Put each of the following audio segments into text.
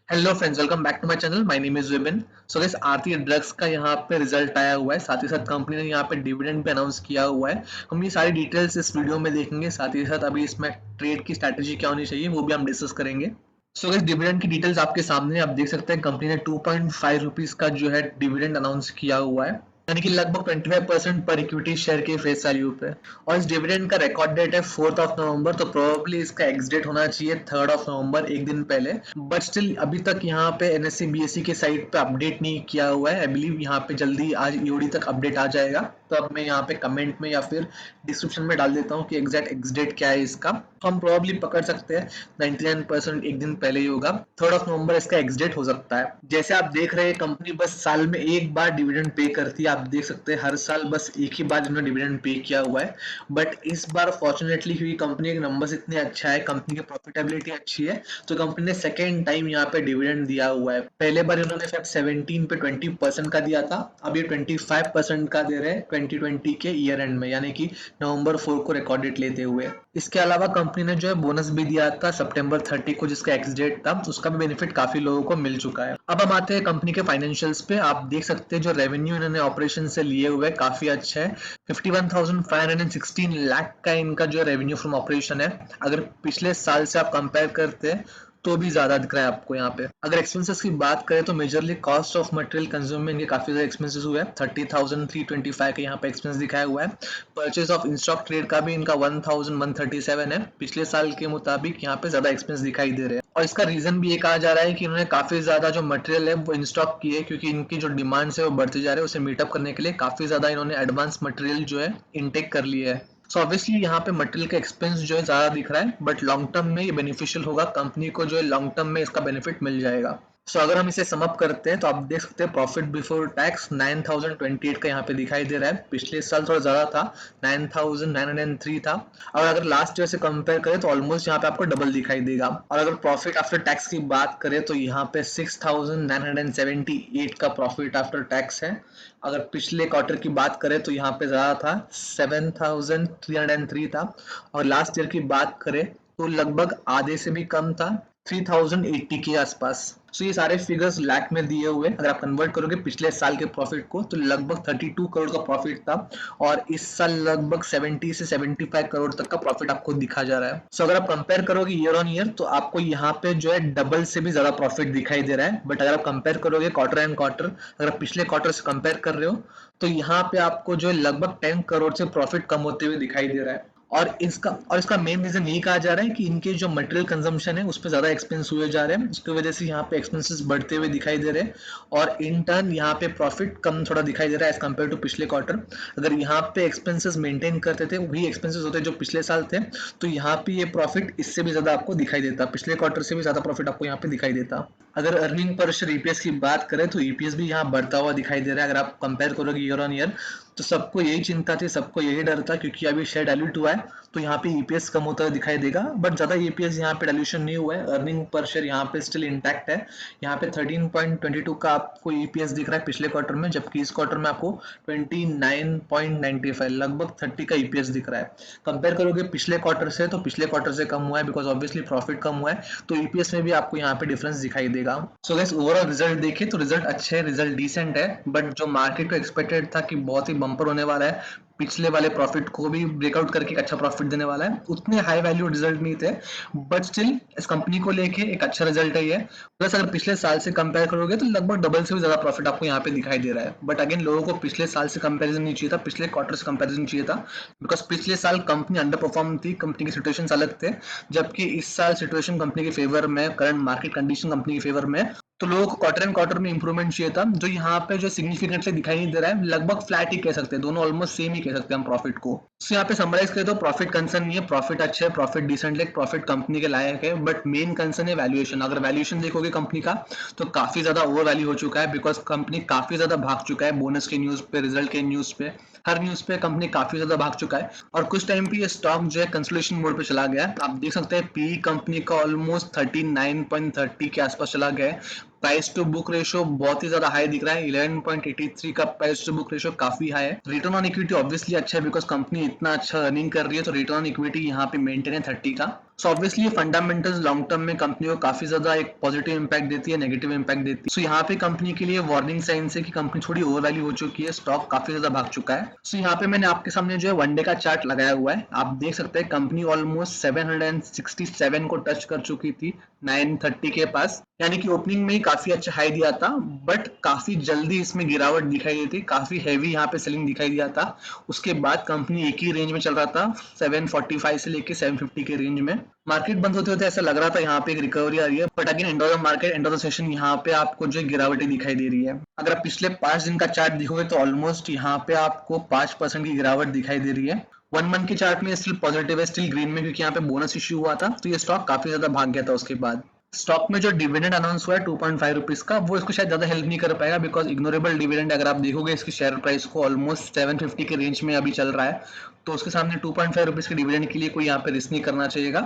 Hello friends, welcome back to my channel. My name is Vipin. So guys, Aarti Drugs का यहाँ पे result आया हुआ है। साथ ही साथ कंपनी ने यहाँ पे डिविडेंड भी अनाउंस किया हुआ है। हम ये सारी डिटेल्स इस वीडियो में देखेंगे। साथ ही साथ अभी इसमें ट्रेड की स्ट्रैटेजी क्या होनी चाहिए वो भी हम डिस्कस करेंगे। सो गाइस, डिविडेंड की डिटेल्स आपके सामने हैं। आप देख सकते हैं कंपनी ने 2.5 रुपीज का जो है डिविडेंड अनाउंस किया हुआ है, यानी कि लगभग 25% पर इक्विटी शेयर के फेस वैल्यू पे। और इस डिविडेंड का रिकॉर्ड डेट है 4th ऑफ नवंबर, तो प्रोबेबली इसका एक्स डेट होना चाहिए 3rd ऑफ नवंबर, एक दिन पहले। बट स्टिल अभी तक यहाँ पे एनएससी बीएससी के साइट पे अपडेट नहीं किया हुआ है। आई बिलीव यहाँ पे जल्दी आज ईओडी तक अपडेट आ जाएगा। तो अब मैं यहाँ पे कमेंट में या फिर डिस्क्रिप्शन में डाल देता हूँ कि एग्जैक्ट एक्स डेट क्या है इसका। तो हम प्रोबेबली पकड़ सकते हैं 99% एक दिन पहले ही होगा। 3rd ऑफ नवंबर इसका एक्स डेट हो सकता है। जैसे आप देख रहे हैं, कंपनी बस साल में एक बार डिविडेंड पे करती है। आप देख सकते हैं हर साल बस एक ही बार इन्होंने डिविडेंड पे किया हुआ है। बट इस बार फॉर्चुनेटली क्योंकि कंपनी के नंबर्स इतने अच्छा है, कंपनी की प्रॉफिटेबिलिटी अच्छी है, तो कंपनी ने सेकेंड टाइम यहाँ पे डिविडेंड दिया हुआ है। पहले बार इन्होंने फेब 17 पे 20% का दिया था। अब ये 25% का दे रहे हैं 2020 के ईयर एंड में, यानी कि नवंबर 4 को रिकॉर्ड डेट लेते हुए। इसके अलावा कंपनी ने जो है बोनस भी दिया था सितंबर 30 को, जिसका एक्स डेट था। तो उसका भी बेनिफिट काफी लोगों को मिल चुका है। अब हम आते हैं कंपनी के फाइनेंशियल्स पे। आप देख सकते हैं जो रेवेन्यू इन्होंने ऑपरेशन से लिए हुए काफी अच्छा है। 51,516 लाख का इनका जो रेवेन्यू फ्रॉम ऑपरेशन है। अगर पिछले साल से आप कंपेयर करते हैं तो भी ज्यादा दिख रहा है आपको यहाँ पे। अगर एक्सपेंसेस की बात करें तो majorly cost of material consume में इनके काफी ज्यादा एक्सपेंसेस हुए हैं। 30,325 का यहाँ पे एक्सपेंस दिखाया हुआ है। Purchase of in stock trade का भी इनका 1,137 है। पिछले साल के मुताबिक यहाँ पे ज्यादा एक्सपेंस दिखाई दे रहे हैं। और इसका रीजन भी ये कहा जा रहा है कि इन्होंने काफी ज्यादा जो मटेरियल है वो इन स्टॉक की है, क्योंकि इनकी जो डिमांड है वो बढ़ती जा रही है। उसे मीटअप करने के लिए काफी ज्यादा इन्होंने एडवांस मटेरियल जो है इनटेक कर लिया है। सो ऑब्वियसली यहाँ पे मटेरियल का एक्सपेंस जो है ज्यादा दिख रहा है, बट लॉन्ग टर्म में ये बेनिफिशियल होगा। कंपनी को जो है लॉन्ग टर्म में इसका बेनिफिट मिल जाएगा। सो अगर हम इसे सम अप करते हैं तो आप देख सकते हैं प्रॉफिट बिफोर टैक्स 9028 का यहाँ पे दिखाई दे रहा है। पिछले साल थोड़ा ज्यादा था, 9903 था। और अगर लास्ट ईयर से कंपेयर करें तो ऑलमोस्ट यहाँ पे आपको डबल दिखाई देगा। और अगर प्रॉफिट आफ्टर टैक्स की बात करें तो यहाँ पे 6978 का प्रॉफिट आफ्टर टैक्स है। अगर पिछले क्वार्टर की बात करें तो यहाँ पे ज्यादा था, 7303 था। और लास्ट ईयर की बात करें तो लगभग आधे से भी कम था, 3080 के आसपास। सो ये सारे फिगर्स लैक में दिए हुए। अगर आप कन्वर्ट करोगे पिछले साल के प्रॉफिट को तो लगभग 32 करोड़ का प्रॉफिट था। और इस साल लगभग 70 से 75 करोड़ तक का प्रॉफिट आपको दिखा जा रहा है। सो अगर आप कंपेयर करोगे ईयर ऑन ईयर तो आपको यहाँ पे जो है डबल से भी ज्यादा प्रॉफिट दिखाई दे रहा है। बट अगर आप कंपेयर करोगे क्वार्टर एंड क्वार्टर, अगर आप पिछले क्वार्टर से कंपेयर कर रहे हो तो यहाँ पे आपको जो है लगभग 10 करोड़ से प्रॉफिट कम होते हुए दिखाई दे रहा है। और इसका मेन रीजन ये कहा जा रहा है कि इनके जो मटेरियल कंजम्पशन है उस पर ज्यादा एक्सपेंस हुए जा रहे हैं, जिसकी वजह से यहाँ पे एक्सपेंसेस बढ़ते हुए दिखाई दे रहे हैं। और इन टर्न यहाँ पे प्रॉफिट कम थोड़ा दिखाई दे रहा है एज कम्पेयर टू पिछले क्वार्टर। अगर यहाँ पे एक्सपेंसेस मेंटेन करते थे वही एक्सपेंसेस होते जो पिछले साल थे, तो यहाँ पे ये प्रॉफिट इससे भी ज्यादा आपको दिखाई देता, पिछले क्वार्टर से भी ज्यादा प्रॉफिट आपको यहाँ पे दिखाई देता। अगर अर्निंग पर शेयर ईपीएस की बात करें तो ईपीएस भी यहाँ बढ़ता हुआ दिखाई दे रहा है। अगर आप कंपेयर करोगे ईयर ऑन ईयर तो सबको यही चिंता थी, सबको यही डर था, क्योंकि अभी शेयर डाइल्यूट हुआ है तो यहाँ पे ईपीएस कम होता हुआ दिखाई देगा। बट ज्यादा ईपीएस यहाँ पे डाइल्यूशन नहीं हुआ है। अर्निंग पर शेयर यहाँ पे स्टिल इंटैक्ट है। यहाँ पे 13.22 का आपको ईपीएस दिख रहा है पिछले क्वार्टर में, जबकि इस क्वार्टर में आपको 29.95 लगभग 30 का ईपीएस दिख रहा है। कंपेयर करोगे पिछले क्वार्टर से तो पिछले क्वार्टर से कम हुआ है, बिकॉज ऑब्वियसली प्रॉफिट कम हुआ है, तो ईपीएस में भी आपको यहाँ पे डिफरेंस दिखाई देगा। सो गाइस, ओवरऑल रिजल्ट देखें तो रिजल्ट अच्छे है, रिजल्ट डिसेंट है। बट जो मार्केट को एक्सपेक्टेड था कि बहुत ही बम्पर होने वाला है, पिछले वाले प्रॉफिट को भी ब्रेकआउट करके एक अच्छा प्रॉफिट देने वाला है, उतने हाई वैल्यू रिजल्ट नहीं थे। बट स्टिल इस कंपनी को लेके एक अच्छा रिजल्ट है ये। प्लस अगर पिछले साल से कंपेयर करोगे तो लगभग डबल से भी ज्यादा प्रॉफिट आपको यहाँ पे दिखाई दे रहा है। बट अगेन लोगों को पिछले साल से कंपेरिजन नहीं चाहिए था, पिछले क्वार्टर से कंपेरिजन चाहिए था, बिकॉज पिछले साल कंपनी अंडर परफॉर्म थी, कंपनी की सिचुएशन अलग थे। जबकि इस साल सिचुएशन कंपनी के फेवर में, करंट मार्केट कंडीशन कंपनी के फेवर में, तो लोगों को क्वार्टर एंड क्वार्टर में इंप्रूवमेंट चाहिए था, जो यहाँ पे जो सिग्निफिकेंटली दिखाई नहीं दे रहा है। लगभग फ्लैट ही कह सकते हैं, दोनों ऑलमोस्ट सेम ही कह सकते हैं हम प्रॉफिट को। तो यहाँ पे समराइज करें तो प्रॉफिट कंसर्न नहीं है, प्रॉफिट अच्छा है, प्रॉफिट डिसेंट है, प्रॉफिट कंपनी के लायक है। बट मेन कंसर्न है वैल्यूएशन। अगर वैल्यूएशन देखोगे कंपनी का तो काफी ज्यादा ओवर वैल्यू हो चुका है, बिकॉज कंपनी काफी ज्यादा भाग चुका है बोनस के न्यूज पे, रिजल्ट के न्यूज पे, हर न्यूज पे कंपनी काफी ज्यादा भाग चुका है। और कुछ टाइम पे ये स्टॉक जो है कंसोलिडेशन मोड पे चला गया है। आप देख सकते हैं पी कंपनी का ऑलमोस्ट 39.30 के आसपास चला गया है। प्राइस टू बुक रेशियो बहुत ही ज्यादा हाई दिख रहा है, 11.83 का प्राइस टू बुक रेशियो काफी हाई है। रिटर्न ऑन इक्विटी ऑब्वियसली अच्छा है, बिकॉज कंपनी इतना अच्छा अर्निंग कर रही है, तो रिटर्न ऑन इक्विटी यहाँ पे मेंटेन है 30 का। सो ऑब्वियसली ये फंडामेंटल्स लॉन्ग टर्म में कंपनी को काफी ज्यादा एक पॉजिटिव इंपैक्ट देती है, नेगेटिव इंपैक्ट देती है। सो यहाँ पे कंपनी के लिए वार्निंग साइंस है कि कंपनी थोड़ी ओवर वैल्यू हो चुकी है, स्टॉक काफी ज्यादा भाग चुका है। सो यहाँ पे मैंने आपके सामने जो है वनडे का चार्ट लगाया हुआ है, आप देख सकते हैं कंपनी ऑलमोस्ट 767 को टच कर चुकी थी 930 के पास, यानी कि ओपनिंग में ही काफी अच्छा हाई दिया था, बट काफी जल्दी इसमें गिरावट दिखाई दी थी, काफी हैवी यहाँ पे सेलिंग दिखाई दिया था। उसके बाद कंपनी एक ही रेंज में चल रहा था 745 से लेके 750 के रेंज में। मार्केट बंद होते होते ऐसा लग रहा था यहाँ पे एक रिकवरी आ रही है, but again end of the market, end of the session यहाँ पे आपको जो गिरावटें दिखाई दे रही है। अगर आप पिछले 5 दिन का चार्ट देखोगे तो ऑलमोस्ट यहाँ पे आपको 5% की गिरावट दिखाई दे रही है। 1 मंथ के चार्ट में स्टिल पॉजिटिव है, स्टिल ग्रीन में, क्योंकि यहाँ पे बोनस इश्यू हुआ था, तो ये स्टॉक काफी ज्यादा भाग गया था। उसके बाद स्टॉक में जो डिविडेंड अनाउंस हुआ है 2.5 रुपीज का, वो इसको शायद ज्यादा हेल्प नहीं कर पाएगा, बिकॉज इग्नोरेबल डिविडेंड अगर आप देखोगे इसकी शेयर प्राइस को ऑलमोस्ट 750 के रेंज में अभी चल रहा है, तो उसके सामने 2.5 रुपीज के डिविडेंड के लिए कोई यहाँ पे रिस्क नहीं करना चाहिएगा।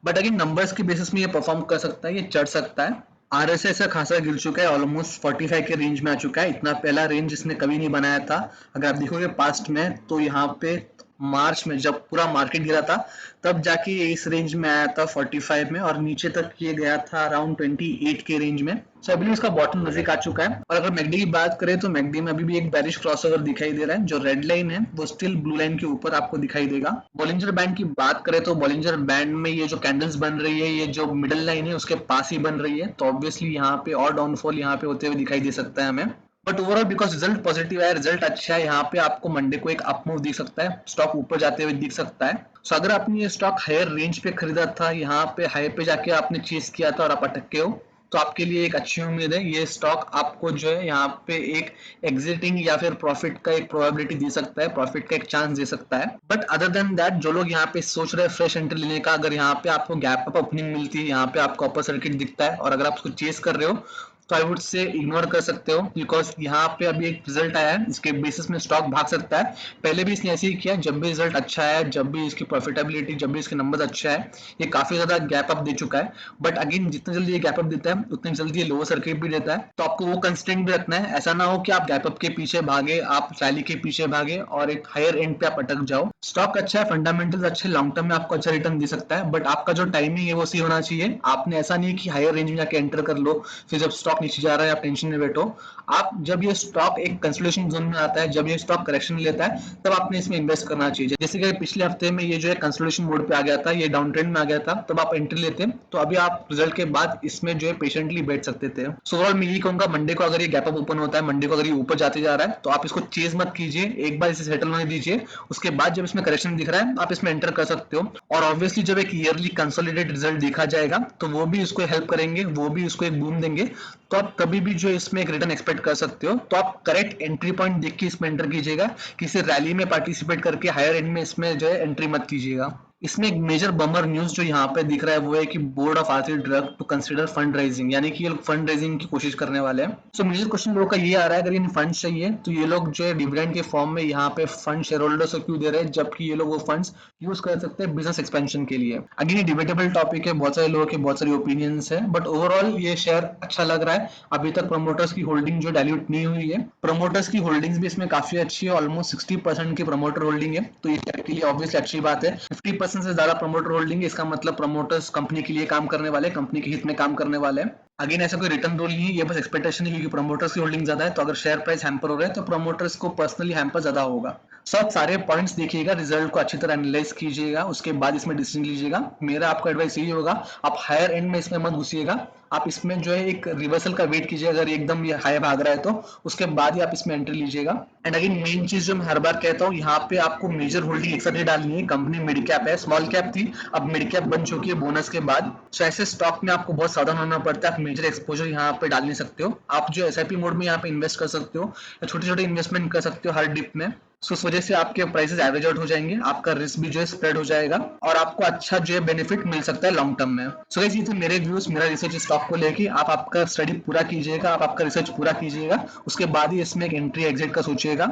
बट अगेन नंबर्स के बेसिस में ये परफॉर्म कर सकता है, ये चढ़ सकता है। आरएसएस खासा गिर चुका है, ऑलमोस्ट 45 के रेंज में आ चुका है, इतना पहला रेंज इसने कभी नहीं बनाया था। अगर आप देखोगे पास्ट में तो यहाँ पे मार्च में जब पूरा मार्केट गिरा था तब जाके ये इस रेंज में आया था 45 में, और नीचे तक ये गया था अराउंड 28 के रेंज में। सो आई बिलीव इसका बॉटम नजदीक आ चुका है। और अगर मैकडी की बात करें तो मैकडी में अभी भी एक बेरिश क्रॉसओवर दिखाई दे रहा है, जो रेड लाइन है वो स्टिल ब्लू लाइन के ऊपर आपको दिखाई देगा। बॉलिंजर बैंड की बात करें तो बॉलिंजर बैंड में ये जो कैंडल्स बन रही है, ये जो मिडल लाइन है उसके पास ही बन रही है, तो ऑब्वियसली यहाँ पे और डाउनफॉल यहाँ पे होते हुए दिखाई दे सकता है हमें। But overall because result positive है, रिजल्ट अच्छा है, यहाँ पे आपको मंडे को एक अप मूव दिख सकता है, स्टॉक ऊपर जाते हुए दिख सकता है। सो अगर आपने ये स्टॉक हायर रेंज पे खरीदा था, यहाँ पे हाई पे जाके आपने चेस किया था और आप अटक के हो, तो आपके लिए एक अच्छी उम्मीद है, ये स्टॉक आपको जो है यहाँ पे एक एग्जिटिंग या फिर प्रॉफिट का एक प्रोबेबिलिटी दे सकता है, प्रॉफिट का एक चांस दे सकता है। बट अदर देन दैट जो लोग यहाँ पे सोच रहे हैं फ्रेश एंट्री लेने का, अगर यहाँ पे आपको गैप अप ओपनिंग मिलती है, यहाँ पे आपको अपर सर्किट दिखता है और अगर आप उसको चेस कर रहे हो, तो आई वुड से इग्नोर कर सकते हो, बिकॉज यहाँ पे अभी एक रिजल्ट आया है, इसके बेसिस में स्टॉक भाग सकता है। पहले भी इसने ऐसे ही किया, जब भी रिजल्ट अच्छा है, जब भी इसकी प्रॉफिटेबिलिटी, जब भी इसके नंबर अच्छा है, ये काफी ज्यादा गैप अप दे चुका है। बट अगेन जितनी जल्दी ये गैप अप देता है उतनी जल्दी ये लोअर सर्किट भी देता है, तो आपको वो कंस्ट्रेंट भी रखना है। ऐसा ना हो कि आप गैप अप के पीछे भागे, आप रैली के पीछे भागे और एक हायर एंड पे आप अटक जाओ। स्टॉक अच्छा है, फंडामेंटल्स अच्छे, लॉन्ग टर्म में आपको अच्छा रिटर्न दे सकता है, बट आपका जो टाइमिंग है वो सही होना चाहिए। आपने ऐसा नहीं कि हायर रेंज में जाके एंटर कर लो, फिर जब स्टॉक नीचे जा रहा है आप टेंशन में बैठो। आप जब ये स्टॉक एक कंसोलिडेशन जोन में आता है, जब ये स्टॉक करेक्शन लेता है, तब आपने इसमें इन्वेस्ट करना चाहिए। जैसे कि पिछले हफ्ते में ये जो है कंसोलिडेशन मोड पे आ गया था, ये डाउन ट्रेंड में आ गया था, तब आप एंट्री लेते, तो अभी आप रिजल्ट के बाद इसमें जो है पेशेंटली बैठ सकते थे। सो ओवरऑल मैं यही कहूंगा, मंडे को अगर ये गैप अप ओपन होता है, मंडे को अगर ये ऊपर जाते जा रहा है, तो आप इसको चेज मत कीजिए, एक बार इसे सेटल होने दीजिए, उसके बाद जब इसमें करेक्शन दिख रहा है आप इसमें एंटर कर सकते हो। और ऑब्वियसली जब एक ईयरली कंसोलिडेटेड रिजल्ट देखा जाएगा तो वो भी इसको हेल्प करेंगे, वो भी इसको एक बूम देंगे, तो आप कभी भी जो इसमें एक रिटर्न एक्सपेक्ट कर सकते हो। तो आप करेक्ट एंट्री पॉइंट देख के इसमें एंटर कीजिएगा, किसी रैली में पार्टिसिपेट करके हायर एंड में इसमें जो है एंट्री मत कीजिएगा। इसमें एक मेजर बमर न्यूज जो यहाँ पे दिख रहा है वो है कि board of Aarti Drug to consider fund raising, यानी कि ये लोग फंड रेजिंग की कोशिश करने वाले हैं। सो मेजर क्वेश्चन लोगों का ये आ रहा है, अगर इन फंड चाहिए तो ये लोग जो है डिविडेंड के फॉर्म में यहाँ पे फंड शेयर होल्डर्स को क्यों दे रहे हैं, जबकि ये लोग वो फंड्स यूज कर सकते हैं बिजनेस एक्सपेंशन के लिए। अगेन ये डिबेटेबल टॉपिक है, बहुत सारे लोगों के बहुत सारी ओपिनियंस है, बट ओवरऑल ये शेयर अच्छा लग रहा है। अभी तक प्रमोटर्स की होल्डिंग जो डाइल्यूट नहीं हुई है, प्रमोटर्स की होल्डिंग्स भी इसमें काफी अच्छी है, ऑलमोस्ट 60% की प्रमोटर होल्डिंग है, तो ये शेयर के लिए ऑब्वियसली अच्छी बात है। 50% से ज्यादा प्रमोटर होल्डिंग है, इसका मतलब प्रमोटर्स कंपनी के लिए काम करने वाले, कंपनी के हित में काम करने वाले हैं। अगेन ऐसा कोई रिटर्न रोल नहीं है, ये बस एक्सपेक्टेशन है, क्योंकि प्रमोटर्स की होल्डिंग ज्यादा है, तो अगर शेयर प्राइस हैम्पर हो रहा है तो प्रमोटर्स को पर्सनली हैम्पर ज्यादा होगा। सब सारे पॉइंट्स देखिएगा, रिजल्ट को अच्छी तरह एनालाइज कीजिएगा, उसके बाद इसमें डिसीजन लीजिएगा। मेरा आपका एडवाइस यही होगा, आप हायर एंड में इसमें मत घुसिएगा, आप इसमें जो है एक रिवर्सल का वेट कीजिए, अगर एकदम ये हाई भाग रहा है तो उसके बाद ही आप इसमें एंट्री लीजिएगा। एंड अगेन मेन चीज जो मैं हर बार कहता हूँ, यहाँ पे आपको मेजर होल्डिंग एक साथ नहीं डालनी है। कंपनी मिड कैप है, स्मॉल कैप थी, अब मिड कैप बन चुकी है बोनस के बाद, सो ऐसे स्टॉक में आपको बहुत सावधान होना पड़ता है। आप मेजर एक्सपोजर यहाँ पे डाल नहीं सकते हो, आप जो एसआईपी मोड में यहाँ पे इन्वेस्ट कर सकते हो या छोटे छोटे इन्वेस्टमेंट कर सकते हो हर डिप में। सो इस वजह से आपके प्राइसेस एवरेज आउट हो जाएंगे, आपका रिस्क भी जो है स्प्रेड हो जाएगा और आपको अच्छा जो है बेनिफिट मिल सकता है लॉन्ग टर्म में। सो गाइस ये थे मेरे व्यूज, मेरा रिसर्च स्टॉक को लेके। आप आपका स्टडी पूरा कीजिएगा, आप आपका रिसर्च पूरा कीजिएगा, उसके बाद ही इसमें एक एंट्री एग्जिट का सोचिएगा।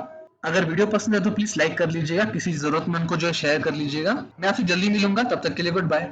अगर वीडियो पसंद है तो प्लीज लाइक कर लीजिएगा, किसी जरूरतमंद को जो है शेयर कर लीजिएगा। मैं आपसे जल्दी मिलूंगा, तब तक के लिए गुड बाय।